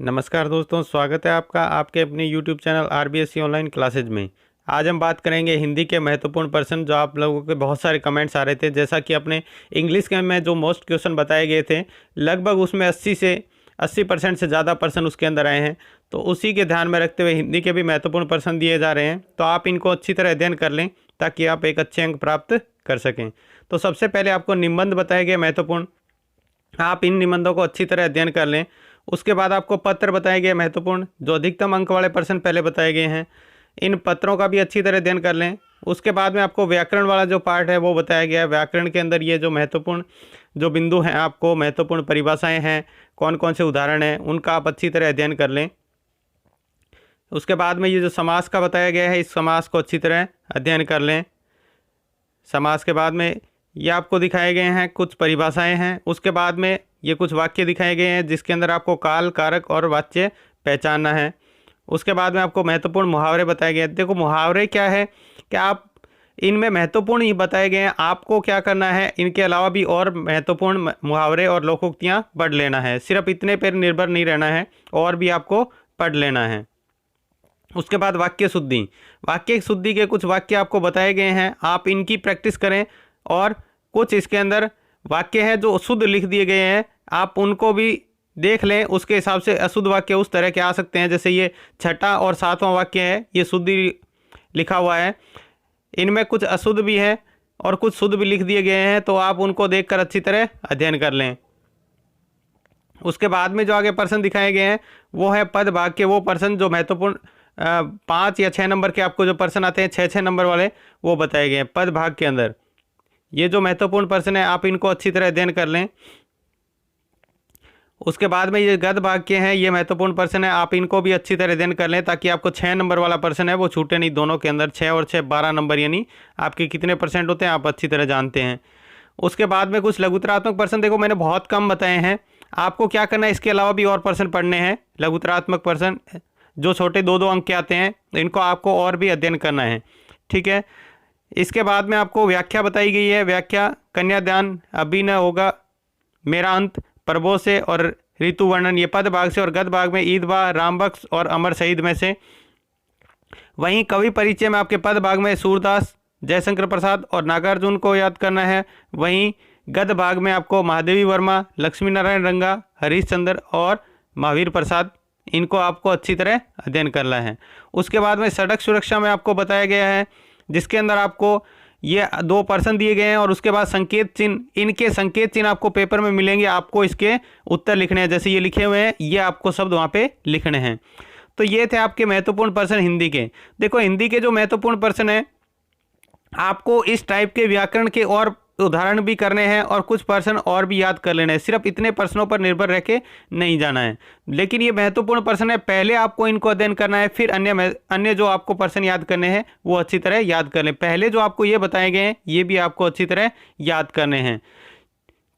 नमस्कार दोस्तों, स्वागत है आपका आपके अपने YouTube channel RBSC online classes में। आज हम बात करेंगे हिंदी के महत्वपूर्ण प्रश्न जो आप लोगों के बहुत सारे कमेंट्स आ रहे थे। जैसा कि अपने इंग्लिश के में जो मोस्ट क्वेश्चन बताए गए थे, लगभग उसमें 80% से ज़्यादा प्रश्न उसके अंदर आए हैं। तो उसी के ध्यान में रखते हुए हिंदी के भी महत्वपूर्ण प्रश्न दिए जा रहे हैं, तो आप इनको अच्छी तरह अध्ययन कर लें ताकि आप एक अच्छे अंक प्राप्त कर सकें। तो सबसे पहले आपको निबंध बताए गए महत्वपूर्ण, आप इन निबंधों को अच्छी तरह अध्ययन कर लें। उसके बाद आपको पत्र बताए गए महत्वपूर्ण, जो अधिकतम अंक वाले प्रश्न पहले बताए गए हैं, इन पत्रों का भी अच्छी तरह अध्ययन कर लें। उसके बाद में आपको व्याकरण वाला जो पार्ट है वो बताया गया है। व्याकरण के अंदर ये जो महत्वपूर्ण जो बिंदु हैं, आपको महत्वपूर्ण परिभाषाएं हैं, कौन कौन से उदाहरण हैं, उनका आप अच्छी तरह अध्ययन कर लें। उसके बाद में ये जो समास का बताया गया है, इस समास को अच्छी तरह अध्ययन कर लें। समास के बाद में ये आपको दिखाए गए हैं कुछ परिभाषाएं हैं। उसके बाद में ये कुछ वाक्य दिखाए गए हैं जिसके अंदर आपको काल, कारक और वाच्य पहचानना है। उसके बाद में आपको महत्वपूर्ण मुहावरे बताए गए हैं। देखो मुहावरे क्या है कि आप इनमें महत्वपूर्ण ही बताए गए हैं, आपको क्या करना है, इनके अलावा भी और महत्वपूर्ण मुहावरे और लोकोक्तियाँ पढ़ लेना है। सिर्फ इतने पर निर्भर नहीं रहना है, और भी आपको पढ़ लेना है। उसके बाद वाक्य शुद्धि, वाक्य शुद्धि के कुछ वाक्य आपको बताए गए हैं, आप इनकी प्रैक्टिस करें। और कुछ इसके अंदर वाक्य है जो शुद्ध लिख दिए गए हैं, आप उनको भी देख लें। उसके हिसाब से अशुद्ध वाक्य उस तरह के आ सकते हैं, जैसे ये 6वां और 7वां वाक्य है, ये शुद्ध लिखा हुआ है, इनमें कुछ अशुद्ध भी है और कुछ शुद्ध भी लिख दिए गए हैं, तो आप उनको देखकर अच्छी तरह अध्ययन कर लें। उसके बाद में जो आगे प्रश्न दिखाए गए हैं वो है पद भाग के वो प्रश्न जो महत्वपूर्ण 5 या 6 नंबर के आपको जो प्रश्न आते हैं, 6 नंबर वाले, वो बताए गए हैं पद भाग के अंदर। ये जो महत्वपूर्ण प्रश्न है आप इनको अच्छी तरह अध्ययन कर लें। उसके बाद में ये गद्य भाग के हैं, ये महत्वपूर्ण प्रश्न है, आप इनको भी अच्छी तरह अध्ययन कर लें ताकि आपको 6 नंबर वाला प्रश्न है वो छूटे नहीं। दोनों के अंदर 6 और 6 12 नंबर, यानी आपके कितने % होते हैं आप अच्छी तरह जानते हैं। उसके बाद में कुछ लघुतरात्मक प्रश्न, देखो मैंने बहुत कम बताए हैं, आपको क्या करना है, इसके अलावा भी और प्रश्न पढ़ने हैं। लघुतरात्मक प्रश्न जो छोटे 2-2 अंक के आते हैं, इनको आपको और भी अध्ययन करना है, ठीक है। इसके बाद में आपको व्याख्या बताई गई है। व्याख्या कन्यादान, अभी न होगा मेरा अंत, प्रबोध से और ऋतु वर्णन, ये पद भाग से, और गद्य भाग में ईदवाह, रामबख्श और अमर शहीद में से। वहीं कवि परिचय में आपके पद भाग में सूरदास, जयशंकर प्रसाद और नागार्जुन को याद करना है। वहीं गद्य भाग में आपको महादेवी वर्मा, लक्ष्मी नारायण रंगा, हरीश चंद्र और महावीर प्रसाद, इनको आपको अच्छी तरह अध्ययन करना है। उसके बाद में सड़क सुरक्षा में आपको बताया गया है, जिसके अंदर आपको ये 2 प्रश्न दिए गए हैं और उसके बाद संकेत चिन्ह, इनके संकेत चिन्ह आपको पेपर में मिलेंगे, आपको इसके उत्तर लिखने हैं। जैसे ये लिखे हुए हैं, ये आपको शब्द वहाँ पे लिखने हैं। तो ये थे आपके महत्वपूर्ण प्रश्न हिंदी के। देखो हिंदी के जो महत्वपूर्ण प्रश्न है, आपको इस टाइप के व्याकरण के और उदाहरण भी करने हैं और कुछ प्रश्न और भी याद कर लेना है। सिर्फ इतने प्रश्नों पर निर्भर रह के नहीं जाना है, लेकिन ये महत्वपूर्ण प्रश्न है, पहले आपको इनको अध्ययन करना है, फिर अन्य जो आपको प्रश्न याद करने हैं वो अच्छी तरह याद कर लें। पहले जो आपको ये बताए गए हैं ये भी आपको अच्छी तरह याद करने हैं।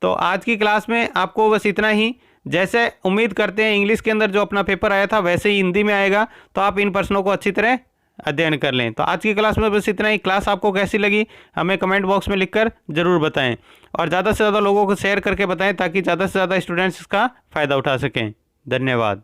तो आज की क्लास में आपको बस इतना ही। जैसे उम्मीद करते हैं इंग्लिश के अंदर जो अपना पेपर आया था वैसे ही हिंदी में आएगा, तो आप इन प्रश्नों को अच्छी तरह अध्ययन कर लें। तो आज की क्लास में बस इतना ही। क्लास आपको कैसी लगी हमें कमेंट बॉक्स में लिखकर ज़रूर बताएं, और ज़्यादा से ज़्यादा लोगों को शेयर करके बताएं ताकि ज़्यादा से ज़्यादा स्टूडेंट्स इसका फ़ायदा उठा सकें। धन्यवाद।